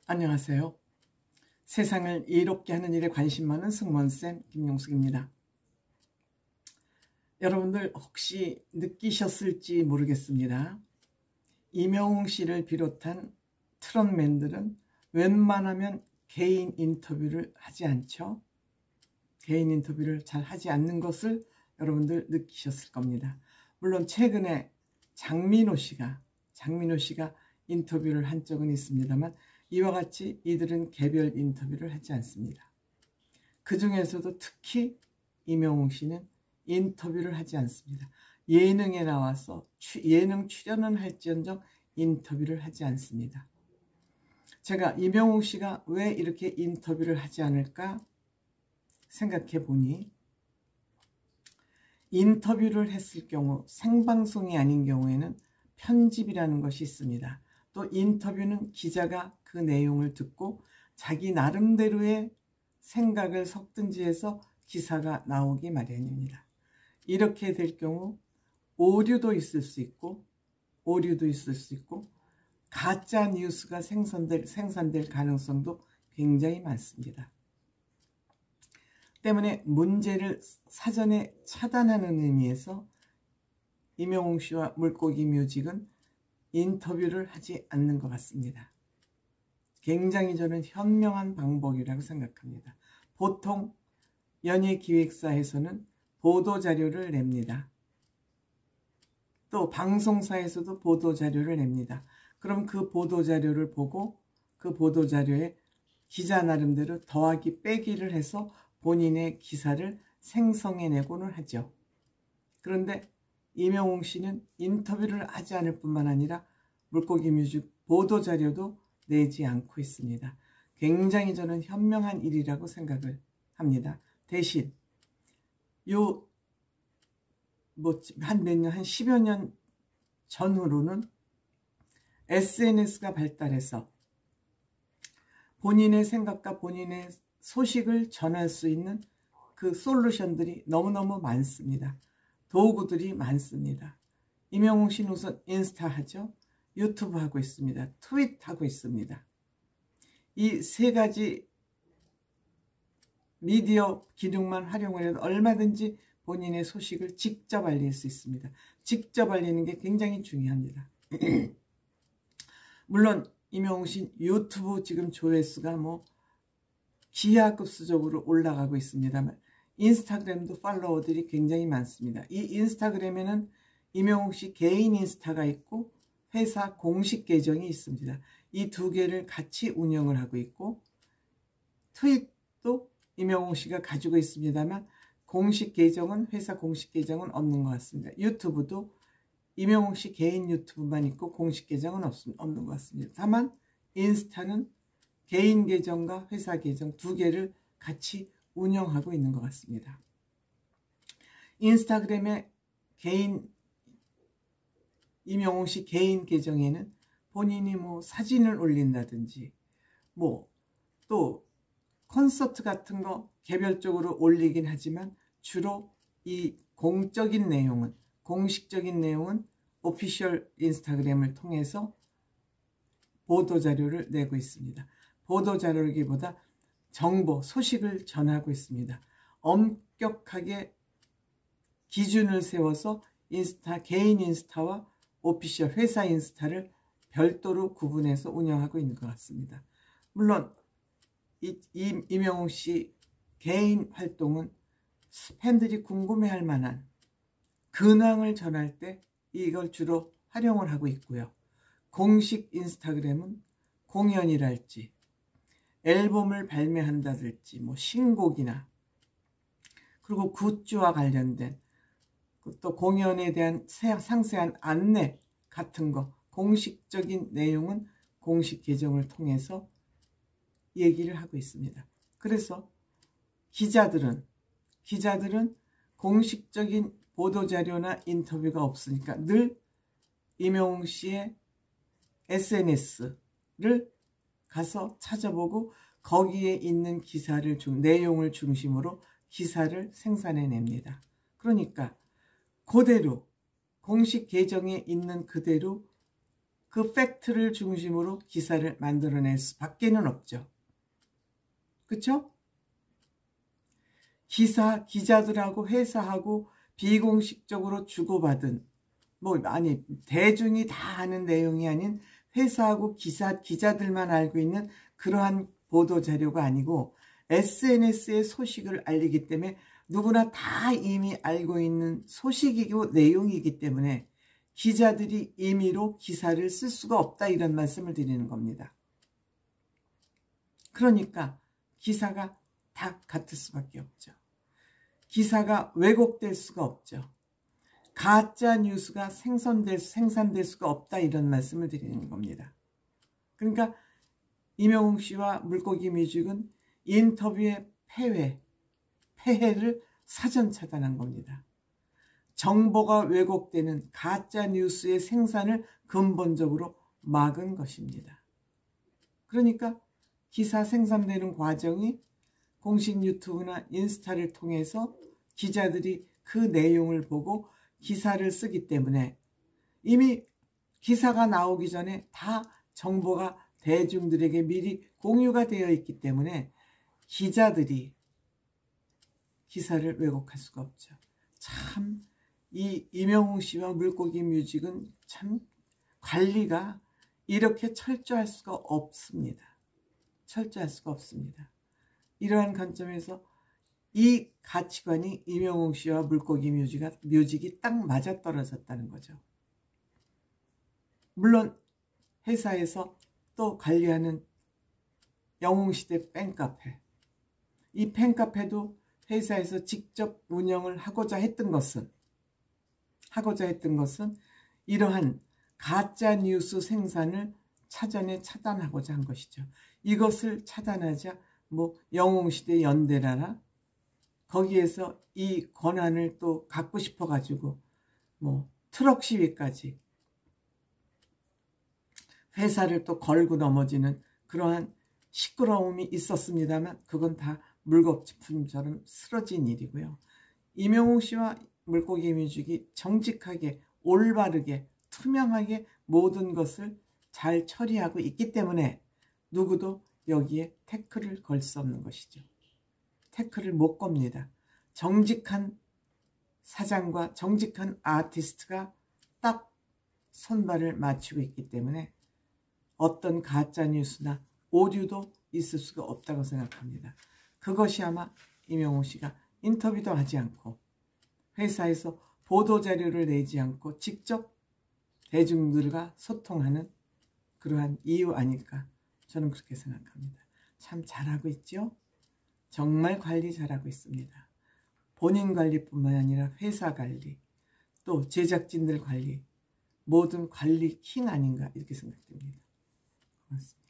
안녕하세요. 세상을 이롭게 하는 일에 관심 많은 승무원쌤 김용숙입니다. 여러분들 혹시 느끼셨을지 모르겠습니다. 이명웅 씨를 비롯한 트롯맨들은 웬만하면 개인 인터뷰를 하지 않죠. 개인 인터뷰를 잘 하지 않는 것을 여러분들 느끼셨을 겁니다. 물론 최근에 장민호 씨가 인터뷰를 한 적은 있습니다만 이와 같이 이들은 개별 인터뷰를 하지 않습니다. 그 중에서도 특히 이명웅 씨는 인터뷰를 하지 않습니다. 예능에 나와서 예능 출연은 할지언정 인터뷰를 하지 않습니다. 제가 이명웅 씨가 왜 이렇게 인터뷰를 하지 않을까 생각해 보니, 인터뷰를 했을 경우 생방송이 아닌 경우에는 편집이라는 것이 있습니다. 또 인터뷰는 기자가 그 내용을 듣고 자기 나름대로의 생각을 섞든지 해서 기사가 나오기 마련입니다. 이렇게 될 경우 오류도 있을 수 있고 가짜 뉴스가 생산될 가능성도 굉장히 많습니다. 때문에 문제를 사전에 차단하는 의미에서 이명웅 씨와 물고기 뮤직은 인터뷰를 하지 않는 것 같습니다. 굉장히 저는 현명한 방법이라고 생각합니다. 보통 연예기획사에서는 보도자료를 냅니다. 또 방송사에서도 보도자료를 냅니다. 그럼 그 보도자료를 보고 그 보도자료에 기자 나름대로 더하기 빼기를 해서 본인의 기사를 생성해내고는 하죠. 그런데 이명웅 씨는 인터뷰를 하지 않을 뿐만 아니라 물고기 뮤직 보도자료도 내지 않고 있습니다. 굉장히 저는 현명한 일이라고 생각을 합니다. 대신 한 10여 년 전후로는 SNS가 발달해서 본인의 생각과 본인의 소식을 전할 수 있는 그 솔루션들이 너무너무 많습니다. 도구들이 많습니다. 이명웅 씨는 우선 인스타 하죠. 유튜브 하고 있습니다. 트윗 하고 있습니다. 이 세 가지 미디어 기능만 활용을 해도 얼마든지 본인의 소식을 직접 알릴 수 있습니다. 직접 알리는 게 굉장히 중요합니다. 물론 이명웅 씨 유튜브 지금 조회수가 기하급수적으로 올라가고 있습니다만 인스타그램도 팔로워들이 굉장히 많습니다. 이 인스타그램에는 이명웅 씨 개인 인스타가 있고 회사 공식 계정이 있습니다. 이 두 개를 같이 운영을 하고 있고, 트윗도 이명웅 씨가 가지고 있습니다만 회사 공식 계정은 없는 것 같습니다. 유튜브도 이명웅 씨 개인 유튜브만 있고 공식 계정은 없는 것 같습니다. 다만 인스타는 개인 계정과 회사 계정 두 개를 같이 운영하고 있는 것 같습니다. 인스타그램의 이명웅 씨 개인 계정에는 본인이 사진을 올린다든지 또 콘서트 같은 거 개별적으로 올리긴 하지만 주로 이 공식적인 내용은 오피셜 인스타그램을 통해서 보도자료를 내고 있습니다. 보도자료기보다 소식을 전하고 있습니다. 엄격하게 기준을 세워서 개인 인스타와 오피셜 회사 인스타를 별도로 구분해서 운영하고 있는 것 같습니다. 물론 이명웅 씨 개인 활동은 팬들이 궁금해할 만한 근황을 전할 때 이걸 주로 활용을 하고 있고요. 공식 인스타그램은 공연이랄지 앨범을 발매한다든지 신곡이나 그리고 굿즈와 관련된 또 공연에 대한 상세한 안내 같은 거, 공식적인 내용은 공식 계정을 통해서 얘기를 하고 있습니다. 그래서 기자들은 공식적인 보도자료나 인터뷰가 없으니까 늘 이명웅 씨의 SNS를 가서 찾아보고 거기에 있는 내용을 중심으로 기사를 생산해냅니다. 그러니까 그대로 공식 계정에 있는 그대로 그 팩트를 중심으로 기사를 만들어낼 수밖에는 없죠. 그렇죠? 기자들하고 회사하고 비공식적으로 주고받은, 아니 대중이 다 아는 내용이 아닌 회사하고 기자들만 알고 있는 그러한 보도자료가 아니고 SNS의 소식을 알리기 때문에 누구나 다 이미 알고 있는 소식이고 내용이기 때문에 기자들이 임의로 기사를 쓸 수가 없다, 이런 말씀을 드리는 겁니다. 그러니까 기사가 다 같을 수밖에 없죠. 기사가 왜곡될 수가 없죠. 가짜 뉴스가 생산될 수가 없다, 이런 말씀을 드리는 겁니다. 그러니까 임영웅 씨와 물고기 뮤직은 인터뷰의 폐해를 사전 차단한 겁니다. 정보가 왜곡되는 가짜 뉴스의 생산을 근본적으로 막은 것입니다. 그러니까 기사 생산되는 과정이 공식 유튜브나 인스타를 통해서 기자들이 그 내용을 보고 기사를 쓰기 때문에 이미 기사가 나오기 전에 다 정보가 대중들에게 미리 공유가 되어 있기 때문에 기자들이 기사를 왜곡할 수가 없죠. 참 이 임영웅 씨와 물고기 뮤직은 참 관리가 이렇게 철저할 수가 없습니다. 철저할 수가 없습니다. 이러한 관점에서 이 가치관이 임영웅 씨와 물고기 뮤직이 딱 맞아떨어졌다는 거죠. 물론 회사에서 또 관리하는 영웅시대 팬카페, 이 팬카페도 회사에서 직접 운영을 하고자 했던 것은 이러한 가짜 뉴스 생산을 사전에 차단하고자 한 것이죠. 이것을 차단하자 영웅시대 연대라나 거기에서 이 권한을 또 갖고 싶어 가지고 트럭 시위까지 회사를 또 걸고 넘어지는 그러한 시끄러움이 있었습니다만 그건 다 물거품처럼 쓰러진 일이고요. 임영웅 씨와 물고기 뮤직이 정직하게 올바르게 투명하게 모든 것을 잘 처리하고 있기 때문에 누구도 여기에 태클을 걸 수 없는 것이죠. 태클을 못 겁니다. 정직한 사장과 정직한 아티스트가 딱 손발을 맞추고 있기 때문에 어떤 가짜뉴스나 오류도 있을 수가 없다고 생각합니다. 그것이 아마 임영웅 씨가 인터뷰도 하지 않고 회사에서 보도자료를 내지 않고 직접 대중들과 소통하는 그러한 이유 아닐까, 저는 그렇게 생각합니다. 참 잘하고 있죠? 정말 관리 잘하고 있습니다. 본인 관리뿐만 아니라 회사 관리, 또 제작진들 관리, 모든 관리 킹 아닌가 이렇게 생각됩니다. 고맙습니다.